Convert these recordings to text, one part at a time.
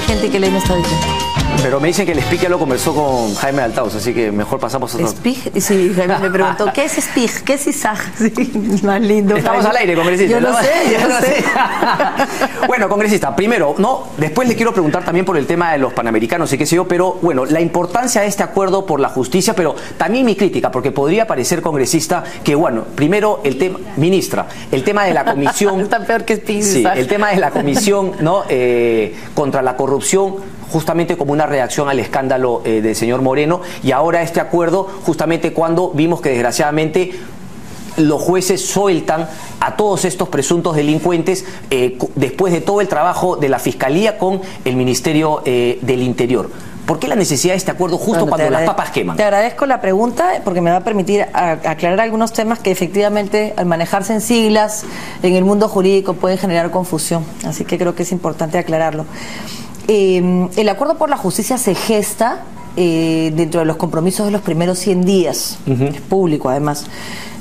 vigente y qué ley no está vigente. Pero me dicen que el SPIG ya lo conversó con Jaime Altaus, así que mejor pasamos a otro. ¿SPIG? Sí, Jaime me preguntó, ¿qué es SPIG? ¿Qué es ISAG? Sí, más lindo. Estamos al aire, congresista. Yo lo sé, yo lo sé. Bueno, congresista, primero, después le quiero preguntar también por el tema de los panamericanos y qué sé yo, pero bueno, la importancia de este acuerdo por la justicia, pero también mi crítica, porque podría parecer, congresista, que bueno, primero el tema, ministra, el tema de la comisión... Está peor que SPIG. Sí, el tema de la comisión, ¿no? Contra la corrupción, justamente como una reacción al escándalo del señor Moreno, y ahora este acuerdo justamente cuando vimos que desgraciadamente los jueces sueltan a todos estos presuntos delincuentes después de todo el trabajo de la Fiscalía con el Ministerio del Interior. ¿Por qué la necesidad de este acuerdo justo cuando las papas queman? Te agradezco la pregunta porque me va a permitir aclarar algunos temas que efectivamente al manejarse en siglas en el mundo jurídico pueden generar confusión, así que creo que es importante aclararlo. El acuerdo por la justicia se gesta dentro de los compromisos de los primeros 100 días, es público además.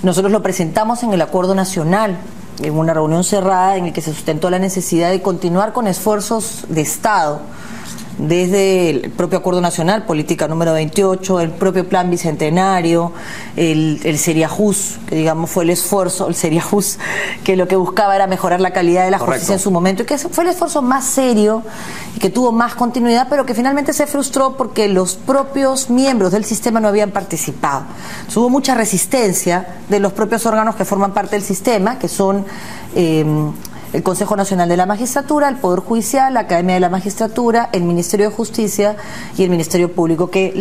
Nosotros lo presentamos en el Acuerdo Nacional, en una reunión cerrada en la que se sustentó la necesidad de continuar con esfuerzos de Estado, desde el propio Acuerdo Nacional, Política número 28, el propio Plan Bicentenario, el Seriajus, que digamos fue el esfuerzo, el Seriajus, que lo que buscaba era mejorar la calidad de la justicia en su momento, y que fue el esfuerzo más serio y que tuvo más continuidad, pero que finalmente se frustró porque los propios miembros del sistema no habían participado. Hubo mucha resistencia de los propios órganos que forman parte del sistema, que son... el Consejo Nacional de la Magistratura, el Poder Judicial, la Academia de la Magistratura, el Ministerio de Justicia y el Ministerio Público, que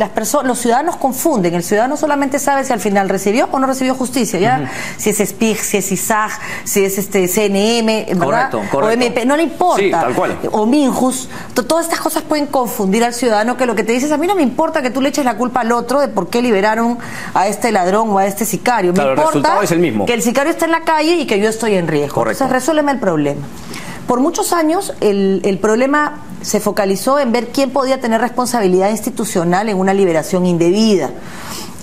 los ciudadanos confunden. El ciudadano solamente sabe si al final recibió o no recibió justicia, ¿ya? Si es SPIG, si es ISAG, si es CNM, ¿verdad? Correcto. O MP, no le importa. Sí, tal cual. O Minjus. Todas estas cosas pueden confundir al ciudadano, que lo que te dices, a mí no me importa que tú le eches la culpa al otro de por qué liberaron a este ladrón o a este sicario. Claro, me importa es el mismo. Que el sicario está en la calle y que yo estoy en riesgo. Correcto. Entonces, resuélveme el problema. Por muchos años el problema se focalizó en ver quién podía tener responsabilidad institucional en una liberación indebida.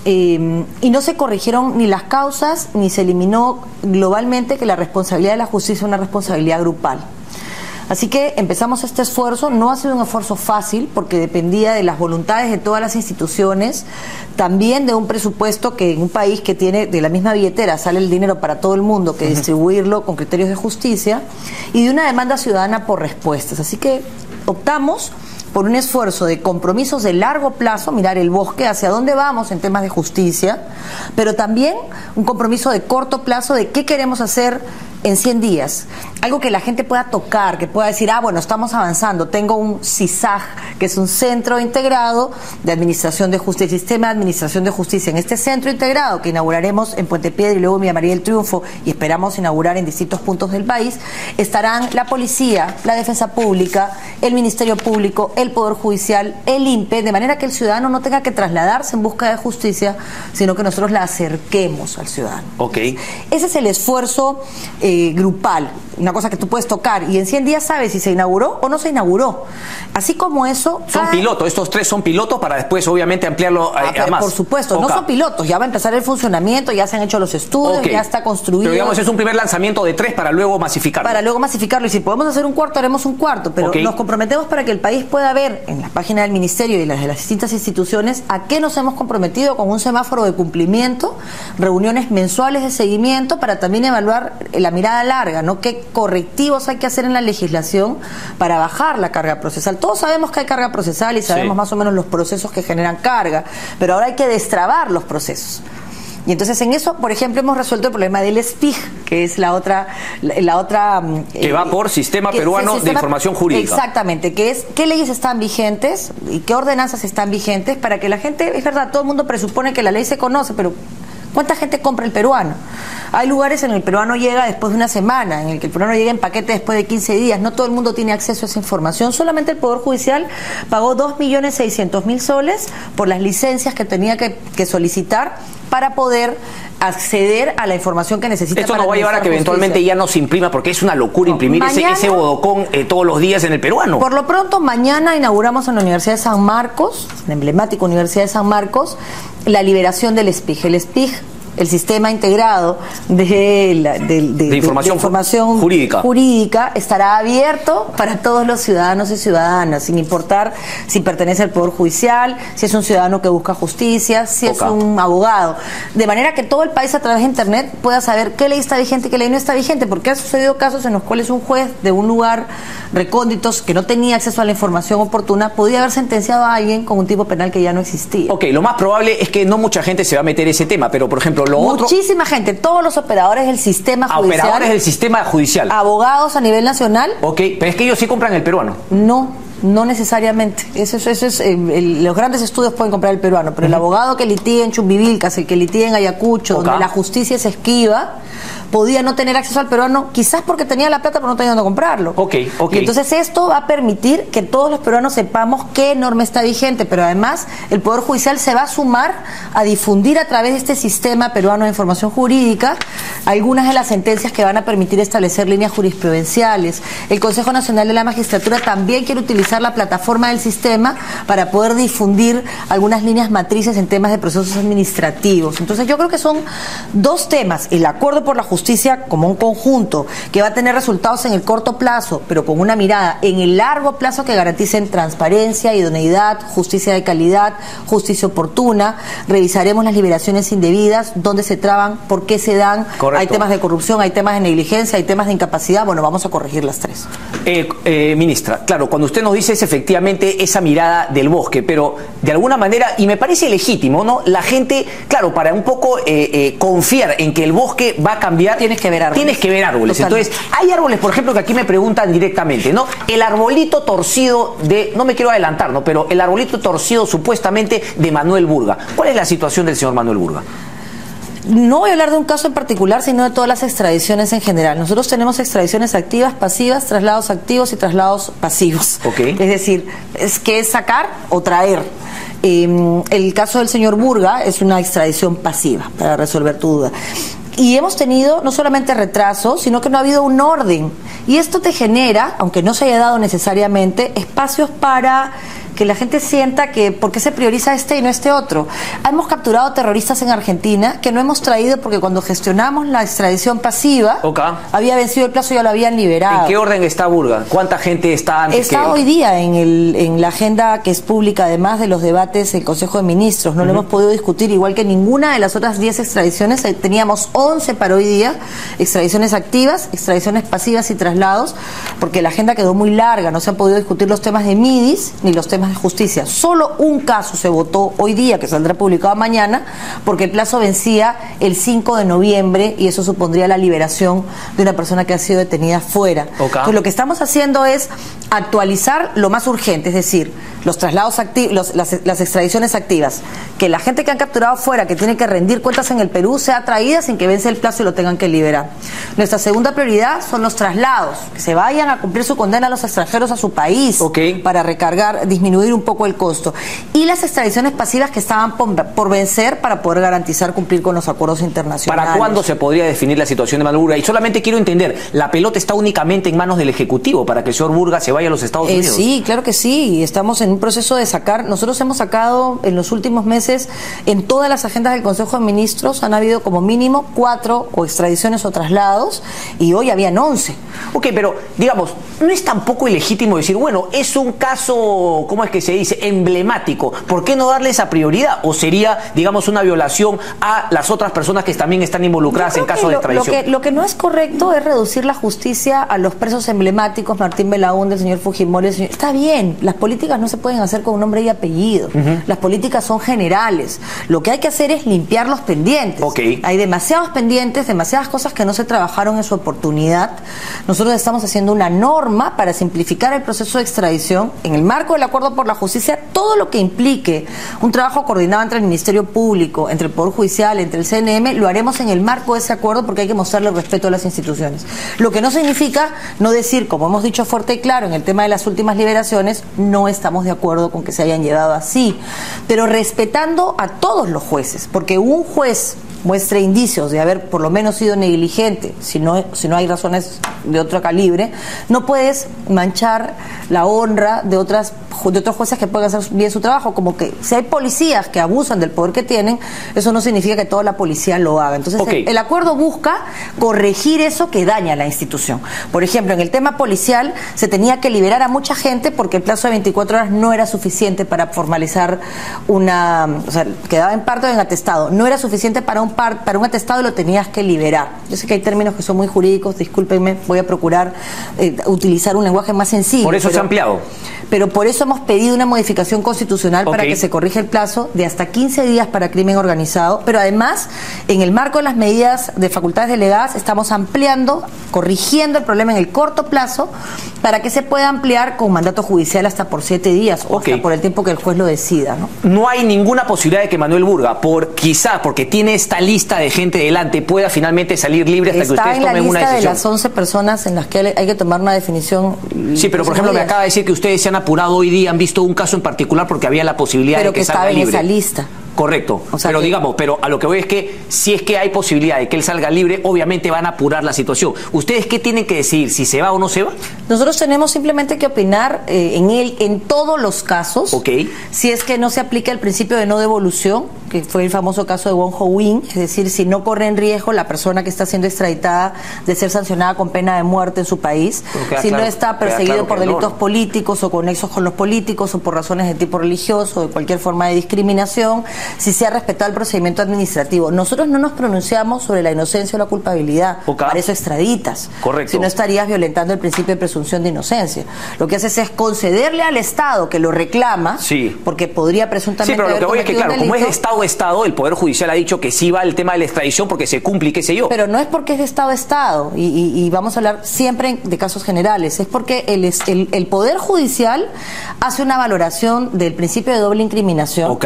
Y no se corrigieron ni las causas, ni se eliminó globalmente que la responsabilidad de la justicia es una responsabilidad grupal. Así que empezamos este esfuerzo. No ha sido un esfuerzo fácil porque dependía de las voluntades de todas las instituciones, también de un presupuesto que en un país que tiene de la misma billetera sale el dinero para todo el mundo, que distribuirlo con criterios de justicia, y de una demanda ciudadana por respuestas. Así que optamos por un esfuerzo de compromisos de largo plazo, mirar el bosque, hacia dónde vamos en temas de justicia, pero también un compromiso de corto plazo de qué queremos hacer en 100 días. Algo que la gente pueda tocar, que pueda decir, bueno, estamos avanzando. Tengo un CISAG, que es un centro integrado de administración de justicia, sistema de administración de justicia. En este centro integrado que inauguraremos en Puente Piedra y luego en Villa María del Triunfo, y esperamos inaugurar en distintos puntos del país, estarán la policía, la defensa pública, el Ministerio Público, el Poder Judicial, el INPE, de manera que el ciudadano no tenga que trasladarse en busca de justicia, sino que nosotros la acerquemos al ciudadano. Okay. Ese es el esfuerzo grupal, una cosa que tú puedes tocar y en 100 días sabes si se inauguró o no se inauguró. Así como eso... Son pilotos, estos 3 son pilotos para después obviamente ampliarlo a más. Por supuesto, no son pilotos, ya va a empezar el funcionamiento, ya se han hecho los estudios, ya está construido. Pero digamos es un primer lanzamiento de 3 para luego masificarlo. Para luego masificarlo, y si podemos hacer un cuarto, haremos un cuarto, pero nos comprometemos para que el país pueda ver en la página del Ministerio y las de las distintas instituciones a qué nos hemos comprometido, con un semáforo de cumplimiento, reuniones mensuales de seguimiento para también evaluar la mirada larga, ¿no? Qué correctivos hay que hacer en la legislación para bajar la carga procesal. Todos sabemos que hay carga procesal y sabemos más o menos los procesos que generan carga, pero ahora hay que destrabar los procesos. Y entonces en eso, por ejemplo, hemos resuelto el problema del SPIG, que es la otra que va por Sistema Peruano de Información Jurídica. Exactamente, que es qué leyes están vigentes y qué ordenanzas están vigentes para que la gente, es verdad, todo el mundo presupone que la ley se conoce, pero ¿cuánta gente compra el peruano? Hay lugares en el peruano llega después de una semana, en el que el peruano llega en paquete después de 15 días. No todo el mundo tiene acceso a esa información. Solamente el Poder Judicial pagó 2.600.000 soles por las licencias que tenía que solicitar para poder acceder a la información que necesita. Esto nos va a llevar a que eventualmente ya no se imprima, porque es una locura imprimir ese bodocón todos los días en el peruano. Por lo pronto, mañana inauguramos en la Universidad de San Marcos, la emblemática Universidad de San Marcos, la liberación del SPIG. El SPIG el sistema integrado de información jurídica estará abierto para todos los ciudadanos y ciudadanas, sin importar si pertenece al Poder Judicial, si es un ciudadano que busca justicia, si es un abogado. De manera que todo el país a través de Internet pueda saber qué ley está vigente y qué ley no está vigente, porque ha sucedido casos en los cuales un juez de un lugar recónditos que no tenía acceso a la información oportuna podía haber sentenciado a alguien con un tipo penal que ya no existía. Ok, lo más probable es que no mucha gente se va a meter ese tema, pero por ejemplo muchísima gente, todos los operadores del sistema judicial. Operadores del sistema judicial. Abogados a nivel nacional. Ok, pero es que ellos sí compran el peruano. No necesariamente. Eso es los grandes estudios pueden comprar el peruano, pero el abogado que litiga en Chumbivilcas, el que litiga en Ayacucho, donde la justicia se esquiva, podía no tener acceso al peruano, quizás porque tenía la plata pero no tenía dónde comprarlo. Y entonces esto va a permitir que todos los peruanos sepamos qué norma está vigente, pero además el Poder Judicial se va a sumar a difundir a través de este sistema peruano de información jurídica algunas de las sentencias que van a permitir establecer líneas jurisprudenciales. El Consejo Nacional de la Magistratura también quiere utilizar la plataforma del sistema para poder difundir algunas líneas matrices en temas de procesos administrativos. Entonces yo creo que son dos temas: el acuerdo por la justicia como un conjunto que va a tener resultados en el corto plazo, pero con una mirada en el largo plazo que garanticen transparencia, idoneidad, justicia de calidad, justicia oportuna. Revisaremos las liberaciones indebidas, dónde se traban, por qué se dan. Correcto. Hay temas de corrupción, hay temas de negligencia, hay temas de incapacidad. Bueno, vamos a corregir las tres. Ministra, claro, cuando usted nos dice es efectivamente esa mirada del bosque, pero de alguna manera, y me parece legítimo, ¿no? La gente, claro, para un poco confiar en que el bosque va a cambiar, tienes que ver árboles. Totalmente. Entonces, hay árboles, por ejemplo, que aquí me preguntan directamente, ¿no? El arbolito torcido no me quiero adelantar, ¿no? Pero el arbolito torcido supuestamente de Manuel Burga. ¿Cuál es la situación del señor Manuel Burga? No voy a hablar de un caso en particular, sino de todas las extradiciones en general. Nosotros tenemos extradiciones activas, pasivas, traslados activos y traslados pasivos. Es decir, es sacar o traer. El caso del señor Burga es una extradición pasiva, para resolver tu duda. Y hemos tenido no solamente retrasos, sino que no ha habido un orden. Y esto te genera, aunque no se haya dado necesariamente, espacios para que la gente sienta que por qué se prioriza este y no este otro. Hemos capturado terroristas en Argentina que no hemos traído porque cuando gestionamos la extradición pasiva había vencido el plazo y ya lo habían liberado. ¿En qué orden está Burga? ¿Cuánta gente está antes? Está hoy día en la agenda que es pública, además de los debates del Consejo de Ministros. No lo hemos podido discutir, igual que ninguna de las otras 10 extradiciones. Teníamos 11 para hoy día, extradiciones activas, extradiciones pasivas y traslados, porque la agenda quedó muy larga. No se han podido discutir los temas de MIDIS ni los temas de justicia. Solo un caso se votó hoy día, que saldrá publicado mañana, porque el plazo vencía el 5 de noviembre y eso supondría la liberación de una persona que ha sido detenida fuera. Entonces lo que estamos haciendo es actualizar lo más urgente, es decir, los traslados activos, las extradiciones activas, que la gente que han capturado fuera, que tiene que rendir cuentas en el Perú, sea traída sin que vence el plazo y lo tengan que liberar. Nuestra segunda prioridad son los traslados, que se vayan a cumplir su condena a los extranjeros a su país, para recargar, disminuir un poco el costo. Y las extradiciones pasivas que estaban por vencer para poder garantizar cumplir con los acuerdos internacionales. ¿Para cuándo se podría definir la situación de Manuel Burga? Y solamente quiero entender, ¿la pelota está únicamente en manos del Ejecutivo para que el señor Burga se vaya a los Estados Unidos? Sí, claro que sí. Estamos en un proceso de sacar. Nosotros hemos sacado en los últimos meses, en todas las agendas del Consejo de Ministros, han habido como mínimo 4 o extradiciones o traslados, y hoy habían 11. Pero digamos, ¿no es tampoco ilegítimo decir, bueno, es un caso, ¿cómo es que se dice?, emblemático? ¿Por qué no darle esa prioridad? ¿O sería, digamos, una violación a las otras personas que también están involucradas en casos de extradición? Lo que no es correcto es reducir la justicia a los presos emblemáticos, Martín Belaúnde, el señor Fujimori, está bien, las políticas no se pueden hacer con nombre y apellido. Las políticas son generales. Lo que hay que hacer es limpiar los pendientes. Hay demasiados pendientes, demasiadas cosas que no se trabajaron en su oportunidad. Nosotros estamos haciendo una norma para simplificar el proceso de extradición en el marco del acuerdo por la justicia. Todo lo que implique un trabajo coordinado entre el Ministerio Público, entre el Poder Judicial, entre el CNM, lo haremos en el marco de ese acuerdo, porque hay que mostrarle respeto a las instituciones. Lo que no significa no decir, como hemos dicho fuerte y claro en el tema de las últimas liberaciones, no estamos de acuerdo con que se hayan llevado así, pero respetando a todos los jueces, porque un juez muestre indicios de haber por lo menos sido negligente, si no hay razones de otro calibre, no puedes manchar la honra de otros jueces que pueden hacer bien su trabajo. Como que si hay policías que abusan del poder que tienen, eso no significa que toda la policía lo haga. Entonces, el acuerdo busca corregir eso que daña a la institución. Por ejemplo, en el tema policial se tenía que liberar a mucha gente porque el plazo de 24 horas no era suficiente para formalizar o sea, quedaba en parte en atestado. No era suficiente para un atestado y lo tenías que liberar. Yo sé que hay términos que son muy jurídicos, discúlpenme, voy a procurar utilizar un lenguaje más sencillo. Por eso se ha ampliado. Pero por eso hemos pedido una modificación constitucional para que se corrija el plazo de hasta 15 días para crimen organizado, pero además, en el marco de las medidas de facultades delegadas, estamos ampliando, corrigiendo el problema en el corto plazo para que se pueda ampliar con mandato judicial hasta por 7 días o hasta por el tiempo que el juez lo decida, ¿no? No hay ninguna posibilidad de que Manuel Burga, quizás porque tiene esta lista de gente delante, pueda finalmente salir libre hasta que ustedes tomen una decisión. Está en la lista de las 11 personas en las que hay que tomar una definición. Sí, pero por ejemplo me acaba de decir que ustedes se han apurado hoy día, han visto un caso en particular porque había la posibilidad de que salga libre. Pero que estaba en esa lista. Correcto, o sea, pero a lo que voy es que si es que hay posibilidad de que él salga libre, obviamente van a apurar la situación. ¿Ustedes qué tienen que decidir? ¿Si se va o no se va? Nosotros tenemos simplemente que opinar en todos los casos. Si es que no se aplica el principio de no devolución, que fue el famoso caso de Won Ho-win, es decir, si no corre en riesgo la persona que está siendo extraditada de ser sancionada con pena de muerte en su país, si no está perseguido por delitos políticos o conexos con los políticos o por razones de tipo religioso o de cualquier forma de discriminación, si se ha respetado el procedimiento administrativo. Nosotros no nos pronunciamos sobre la inocencia o la culpabilidad, para eso extraditas. Correcto. Si no estarías violentando el principio de presunción de inocencia. Lo que haces es concederle al Estado que lo reclama, porque podría presuntamente. Sí, pero lo que voy es que, claro, como es de Estado a Estado, el Poder Judicial ha dicho que sí va el tema de la extradición porque se cumple y qué sé yo. Pero no es porque es de Estado a Estado, y vamos a hablar siempre de casos generales, es porque el Poder Judicial hace una valoración del principio de doble incriminación,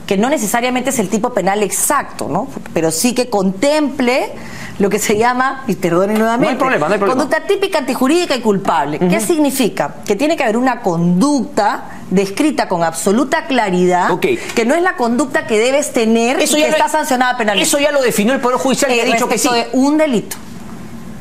que no necesariamente es el tipo penal exacto, ¿no? Pero sí que contemple lo que se llama, y perdonen nuevamente, no hay problema. Conducta típica, antijurídica y culpable. ¿Qué significa? Que tiene que haber una conducta descrita con absoluta claridad, que no es la conducta que debes tener y que está sancionada penalmente. Eso ya lo definió el Poder Judicial y ha dicho que sí. De un delito.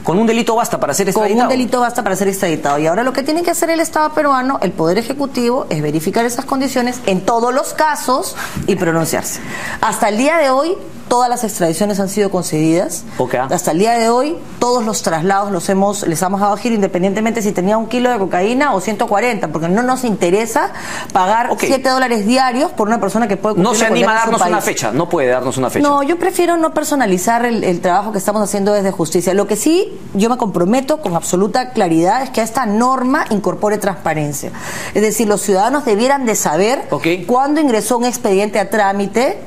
Con un delito basta para ser extraditado. Con un delito basta para ser extraditado. Y ahora lo que tiene que hacer el Estado peruano, el Poder Ejecutivo, es verificar esas condiciones en todos los casos y pronunciarse. Hasta el día de hoy, todas las extradiciones han sido concedidas. Hasta el día de hoy, todos los traslados les hemos dado giro, independientemente si tenía 1 kilo de cocaína o 140, porque no nos interesa pagar $7 diarios por una persona que puede cumplir. No se anima a darnos una fecha, no puede darnos una fecha. No, yo prefiero no personalizar el trabajo que estamos haciendo desde justicia. Lo que sí yo me comprometo con absoluta claridad es que a esta norma incorpore transparencia. Es decir, los ciudadanos debieran de saber cuándo ingresó un expediente a trámite,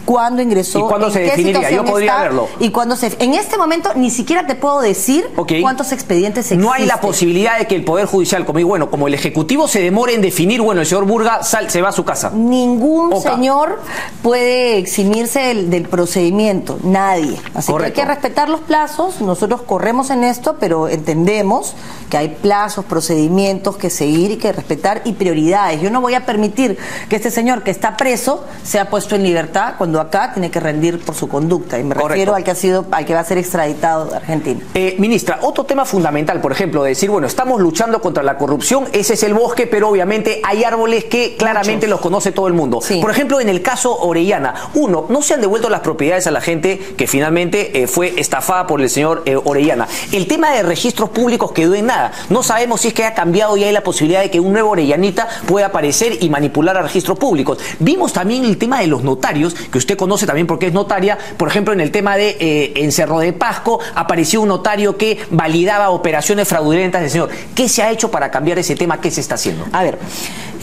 cuándo ingresó, y cuándo se definiría. Yo podría verlo. Y cuándo en este momento ni siquiera te puedo decir cuántos expedientes existen. No hay la posibilidad de que el Poder Judicial, como el Ejecutivo se demore en definir, el señor Burga se va a su casa. Ningún señor puede eximirse del procedimiento, nadie. Así que hay que respetar los plazos. Nosotros corremos en esto, pero entendemos que hay plazos, procedimientos que seguir y que respetar y prioridades. Yo no voy a permitir que este señor que está preso sea puesto en libertad cuando acá tiene que rendir por su conducta, y me refiero al que va a ser extraditado de Argentina. Ministra, otro tema fundamental, por ejemplo, de decir, estamos luchando contra la corrupción, ese es el bosque, pero obviamente hay árboles que claramente los conoce todo el mundo. Por ejemplo, en el caso Orellana, no se han devuelto las propiedades a la gente que finalmente fue estafada por el señor Orellana. El tema de registros públicos quedó en nada. No sabemos si es que ha cambiado y hay la posibilidad de que un nuevo Orellanita pueda aparecer y manipular a registros públicos. Vimos también el tema de los notarios, que usted conoce también porque es notaria. Por ejemplo, en el tema de en Cerro de Pasco apareció un notario que validaba operaciones fraudulentas del señor. ¿Qué se ha hecho para cambiar ese tema? ¿Qué se está haciendo? A ver,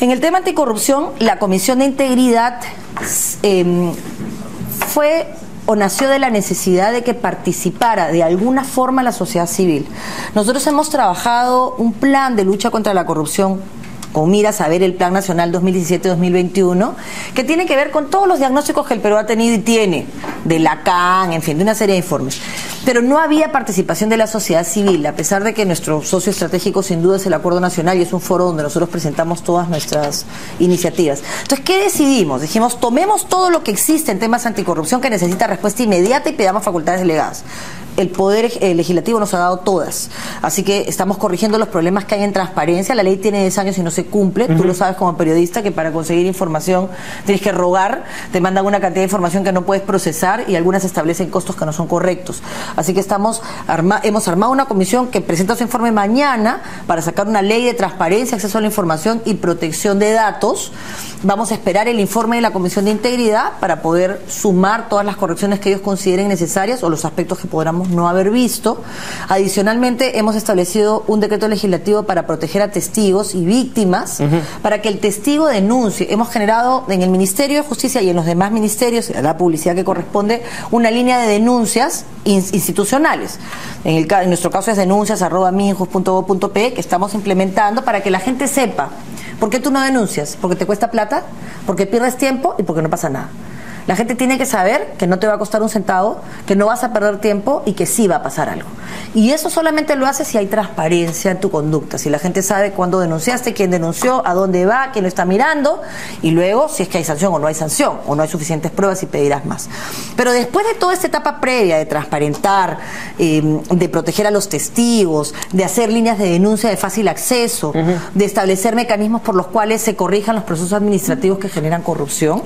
en el tema anticorrupción, la Comisión de Integridad nació de la necesidad de que participara de alguna forma la sociedad civil. Nosotros hemos trabajado un plan de lucha contra la corrupción con miras a ver el Plan Nacional 2017-2021, que tiene que ver con todos los diagnósticos que el Perú ha tenido y tiene, de la CAN, en fin, de una serie de informes. Pero no había participación de la sociedad civil, a pesar de que nuestro socio estratégico sin duda es el Acuerdo Nacional y es un foro donde nosotros presentamos todas nuestras iniciativas. Entonces, ¿qué decidimos? Dijimos, tomemos todo lo que existe en temas anticorrupción que necesita respuesta inmediata y pidamos facultades delegadas. El Poder Legislativo nos ha dado todas. Así que estamos corrigiendo los problemas que hay en transparencia. La ley tiene 10 años y no se cumple. Tú lo sabes como periodista que para conseguir información tienes que rogar, te mandan una cantidad de información que no puedes procesar y algunas establecen costos que no son correctos. Así que hemos armado una comisión que presenta su informe mañana para sacar una ley de transparencia, acceso a la información y protección de datos. Vamos a esperar el informe de la Comisión de Integridad para poder sumar todas las correcciones que ellos consideren necesarias o los aspectos que podamos no haber visto. Adicionalmente, hemos establecido un decreto legislativo para proteger a testigos y víctimas, para que el testigo denuncie. Hemos generado en el Ministerio de Justicia y en los demás ministerios, la publicidad que corresponde, una línea de denuncias institucionales. En nuestro caso es denuncias@minjus.gov.pe, que estamos implementando para que la gente sepa. ¿Por qué tú no denuncias? ¿Porque te cuesta plata? ¿Porque pierdes tiempo? ¿Y porque no pasa nada? La gente tiene que saber que no te va a costar un centavo, que no vas a perder tiempo y que sí va a pasar algo. Y eso solamente lo haces si hay transparencia en tu conducta, si la gente sabe cuándo denunciaste, quién denunció, a dónde va, quién lo está mirando, y luego si es que hay sanción o no hay sanción, o no hay suficientes pruebas y pedirás más. Pero después de toda esta etapa previa de transparentar, de proteger a los testigos, de hacer líneas de denuncia de fácil acceso, de establecer mecanismos por los cuales se corrijan los procesos administrativos que generan corrupción,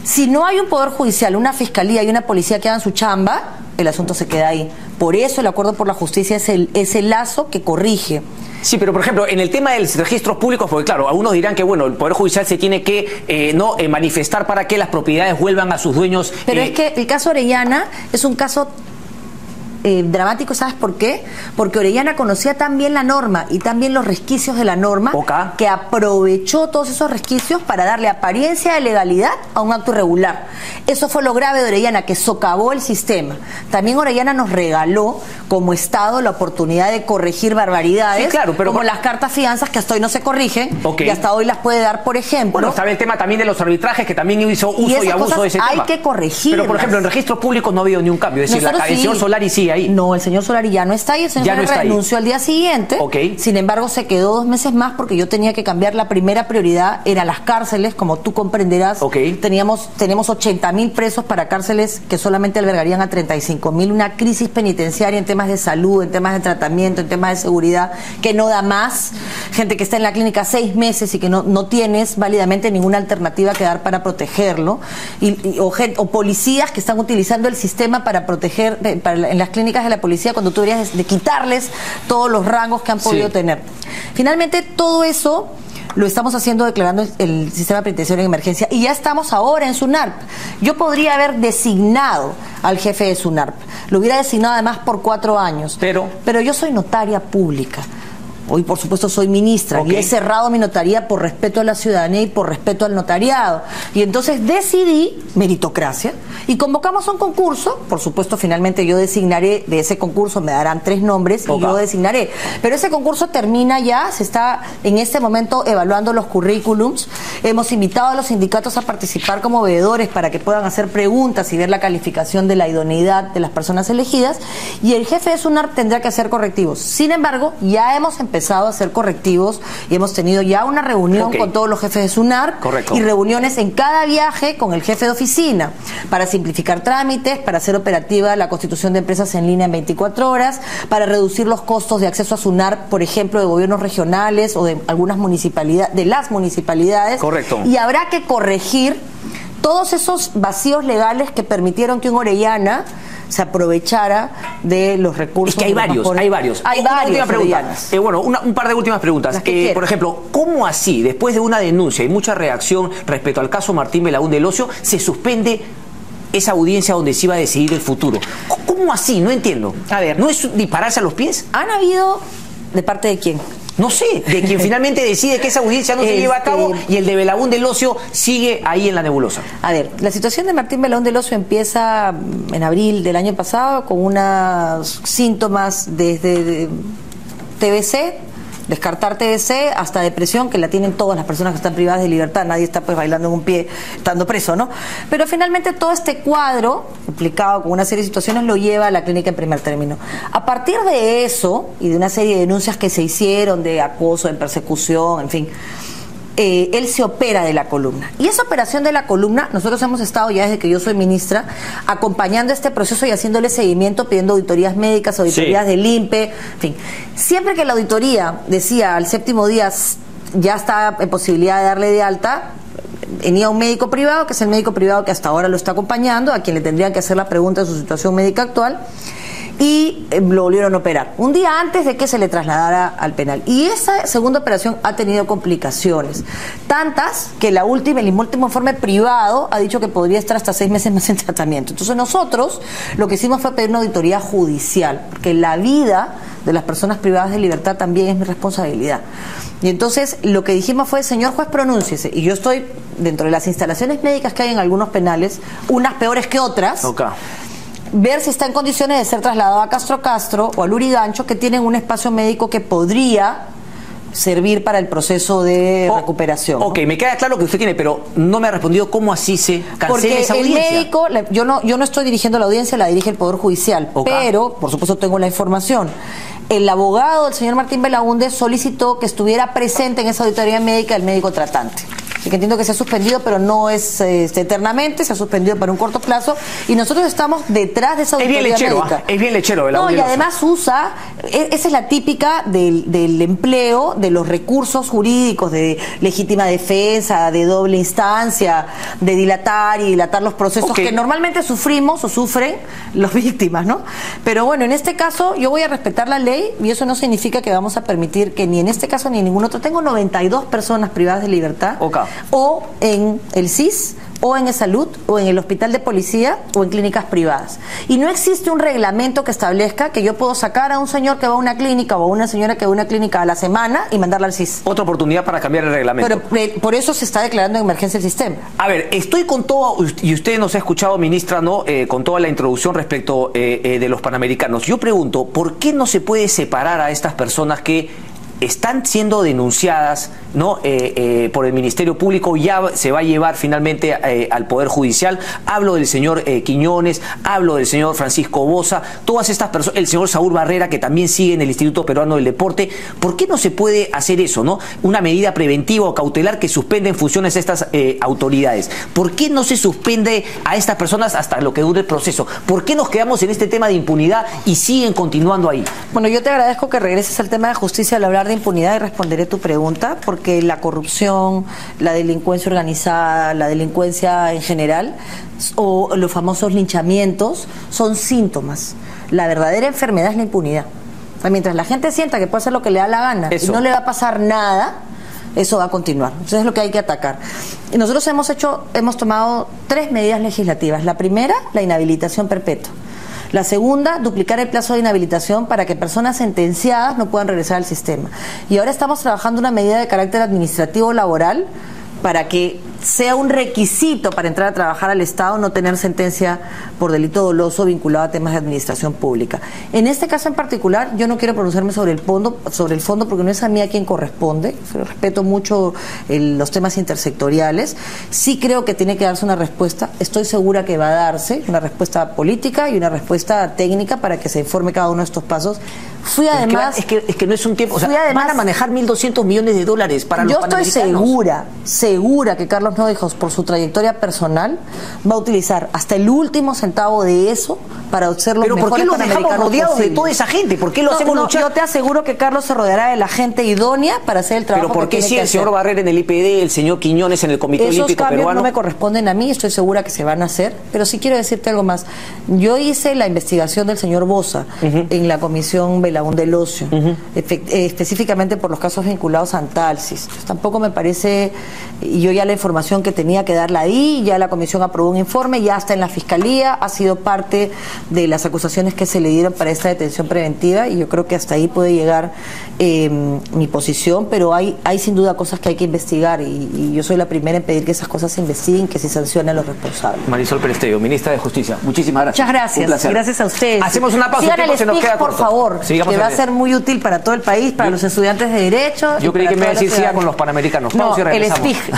si no hay un poder judicial, una fiscalía y una policía que hagan su chamba, el asunto se queda ahí. Por eso el acuerdo por la justicia es el lazo que corrige. Sí, pero por ejemplo, en el tema de los registros públicos, porque claro, algunos dirán que bueno, el Poder Judicial se tiene que manifestar para que las propiedades vuelvan a sus dueños. Pero es que el caso Orellana es un caso dramático, ¿sabes por qué? Porque Orellana conocía tan bien la norma y tan bien los resquicios de la norma que aprovechó todos esos resquicios para darle apariencia de legalidad a un acto irregular. Eso fue lo grave de Orellana, que socavó el sistema. También Orellana nos regaló como Estado la oportunidad de corregir barbaridades, como las cartas fianzas que hasta hoy no se corrigen y hasta hoy las puede dar, por ejemplo. Bueno, sabe el tema también de los arbitrajes, que también hizo uso y abuso de ese tema. Hay que corregir. Pero por ejemplo, en registros públicos no ha habido ni un cambio. Es decir, el señor Solari sí ahí. No, el señor Solari ya no está ahí, el señor Solari renunció al día siguiente. Sin embargo, se quedó 2 meses más porque yo tenía que cambiar. La primera prioridad era las cárceles, como tú comprenderás. Tenemos 80.000 presos para cárceles que solamente albergarían a 35.000, una crisis penitenciaria en temas de salud, en temas de tratamiento, en temas de seguridad, que no da más. Gente que está en la clínica 6 meses y que no tienes válidamente ninguna alternativa que dar para protegerlo. O policías que están utilizando el sistema para proteger, en las clínicas de la policía, cuando tú deberías de quitarles todos los rangos que han podido tener. Finalmente, todo eso lo estamos haciendo declarando el sistema penitenciario en emergencia y ya estamos ahora en SUNARP. Yo podría haber designado al jefe de SUNARP. Lo hubiera designado además por 4 años. Pero yo soy notaria pública. Hoy, por supuesto, soy ministra y he cerrado mi notaría por respeto a la ciudadanía y por respeto al notariado. Y entonces decidí, meritocracia, y convocamos un concurso. Por supuesto, finalmente yo designaré, de ese concurso me darán 3 nombres y yo designaré. Pero ese concurso termina ya, se está en este momento evaluando los currículums. Hemos invitado a los sindicatos a participar como veedores para que puedan hacer preguntas y ver la calificación de la idoneidad de las personas elegidas. Y el jefe de SUNARP tendrá que hacer correctivos. Sin embargo, ya hemos empezado a hacer correctivos y hemos tenido ya una reunión con todos los jefes de SUNARP y reuniones en cada viaje con el jefe de oficina para simplificar trámites, para hacer operativa la constitución de empresas en línea en 24 horas, para reducir los costos de acceso a SUNARP, por ejemplo, de gobiernos regionales o de algunas municipalidades, de las municipalidades. Y habrá que corregir todos esos vacíos legales que permitieron que un Orellana se aprovechara de los recursos. Es que hay varios. Última pregunta. Bueno, un par de últimas preguntas. Por ejemplo, ¿cómo así, después de una denuncia y mucha reacción respecto al caso Martín Belaúnde del Ocio, se suspende esa audiencia donde se iba a decidir el futuro? ¿Cómo así? No entiendo. A ver, ¿no es dispararse a los pies? ¿Han habido de parte de quién? No sé, de quien finalmente decide que esa audiencia no se lleva a cabo y el de Belaúnde del Ocio sigue ahí en la nebulosa. A ver, la situación de Martín Belaúnde del Ocio empieza en abril del año pasado con unos síntomas desde TBC, descartar TBC hasta depresión, que la tienen todas las personas que están privadas de libertad, nadie está pues bailando en un pie estando preso, ¿no? Pero finalmente todo este cuadro, implicado con una serie de situaciones, lo lleva a la clínica en primer término. A partir de eso, y de una serie de denuncias que se hicieron de acoso, de persecución, en fin, él se opera de la columna. Y esa operación de la columna, nosotros hemos estado ya desde que yo soy ministra, acompañando este proceso y haciéndole seguimiento, pidiendo auditorías médicas, auditorías del INPE, en fin. Siempre que la auditoría decía al 7º día ya está en posibilidad de darle de alta, venía un médico privado, que es el médico privado que hasta ahora lo está acompañando, a quien le tendrían que hacer la pregunta de su situación médica actual, y lo volvieron a operar un día antes de que se le trasladara al penal. Y esa segunda operación ha tenido complicaciones, tantas que el último informe privado ha dicho que podría estar hasta 6 meses más en tratamiento. Entonces nosotros lo que hicimos fue pedir una auditoría judicial, porque la vida de las personas privadas de libertad también es mi responsabilidad. Y entonces lo que dijimos fue: señor juez, pronúnciese. Y yo estoy dentro de las instalaciones médicas que hay en algunos penales, unas peores que otras, ver si está en condiciones de ser trasladado a Castro o al Urigancho, que tienen un espacio médico que podría servir para el proceso de recuperación. Ok, me queda claro que usted tiene, pero no me ha respondido cómo así se cancela esa audiencia. Porque el médico, yo no estoy dirigiendo la audiencia, la dirige el Poder Judicial, pero, por supuesto, tengo la información. El abogado del señor Martín Belaúnde solicitó que estuviera presente en esa auditoría médica el médico tratante. Así que entiendo que se ha suspendido, pero no es eternamente, se ha suspendido para un corto plazo, y nosotros estamos detrás de esa auditoría médica. Es bien lechero. No, y además esa es la típica del empleo de los recursos jurídicos de legítima defensa, de doble instancia, de dilatar los procesos que normalmente sufrimos o sufren las víctimas, ¿no? Pero bueno, en este caso yo voy a respetar la ley, y eso no significa que vamos a permitir que ni en este caso ni en ningún otro. Tengo 92 personas privadas de libertad, o en el CIS, o en el Salud, o en el hospital de policía, o en clínicas privadas. Y no existe un reglamento que establezca que yo puedo sacar a un señor que va a una clínica o a una señora que va a una clínica a la semana y mandarla al CIS. Otra oportunidad para cambiar el reglamento. Pero por eso se está declarando en emergencia el sistema. A ver, estoy con todo, y usted nos ha escuchado, ministra, ¿no? Con toda la introducción respecto de los panamericanos. Yo pregunto, ¿por qué no se puede separar a estas personas que están siendo denunciadas, ¿no? Por el Ministerio Público? Ya se va a llevar finalmente al Poder Judicial? Hablo del señor Quiñones, hablo del señor Francisco Boza, todas estas personas, el señor Saúl Barrera, que también sigue en el Instituto Peruano del Deporte. ¿Por qué no se puede hacer eso, no? Una medida preventiva o cautelar que suspende en funciones a estas autoridades. ¿Por qué no se suspende a estas personas hasta lo que dure el proceso? ¿Por qué nos quedamos en este tema de impunidad y siguen continuando ahí? Bueno, yo te agradezco que regreses al tema de justicia al hablar de impunidad, y responderé tu pregunta, porque la corrupción, la delincuencia organizada, la delincuencia en general, o los famosos linchamientos, son síntomas. La verdadera enfermedad es la impunidad. O sea, mientras la gente sienta que puede hacer lo que le da la gana y no le va a pasar nada, eso va a continuar. Entonces es lo que hay que atacar. Y nosotros hemos tomado 3 medidas legislativas. La primera, la inhabilitación perpetua. La segunda, duplicar el plazo de inhabilitación para que personas sentenciadas no puedan regresar al sistema. Y ahora estamos trabajando una medida de carácter administrativo laboral para que sea un requisito para entrar a trabajar al Estado no tener sentencia por delito doloso vinculado a temas de administración pública. En este caso en particular, yo no quiero pronunciarme sobre el fondo porque no es a mí a quien corresponde. Respeto mucho los temas intersectoriales. Sí creo que tiene que darse una respuesta. Estoy segura que va a darse una respuesta política y una respuesta técnica para que se informe cada uno de estos pasos. Fui además... Es que no es un tiempo... O sea, van a manejar $1.200 millones para los panamericanos. Yo estoy segura que Carlos Noguejos, por su trayectoria personal, va a utilizar hasta el último centavo de eso para ser los mejores panamericanos. ¿Pero por qué los dejamos rodeados de toda esa gente? ¿Por qué lo hacemos luchar? Yo te aseguro que Carlos se rodeará de la gente idónea para hacer el trabajo. ¿Pero por qué si el señor Barrera en el IPD, el señor Quiñones en el Comité Olímpico Peruano? Esos cambios no me corresponden a mí, estoy segura que se van a hacer, pero sí quiero decirte algo más. Yo hice la investigación del señor Boza en la Comisión Belaúnde Locio, específicamente por los casos vinculados a Antalsis. Tampoco me parece, y yo ya la información información que tenía que dar la DI, ya la comisión aprobó un informe, ya está en la fiscalía, ha sido parte de las acusaciones que se le dieron para esta detención preventiva, y yo creo que hasta ahí puede llegar mi posición, pero hay sin duda cosas que hay que investigar, y yo soy la primera en pedir que esas cosas se investiguen, que se sancionen a los responsables. Marisol Perestello, ministra de Justicia, muchísimas gracias. Muchas gracias. Un placer. Gracias a ustedes. Hacemos una pausa. Sigan El tiempo se nos queda por corto. favor, Sigamos que va a el- ser muy útil para todo el país, para los estudiantes de Derecho. Yo creí que me iba a decir siga con los Panamericanos. Pausa y No, el regresamos. SPIG.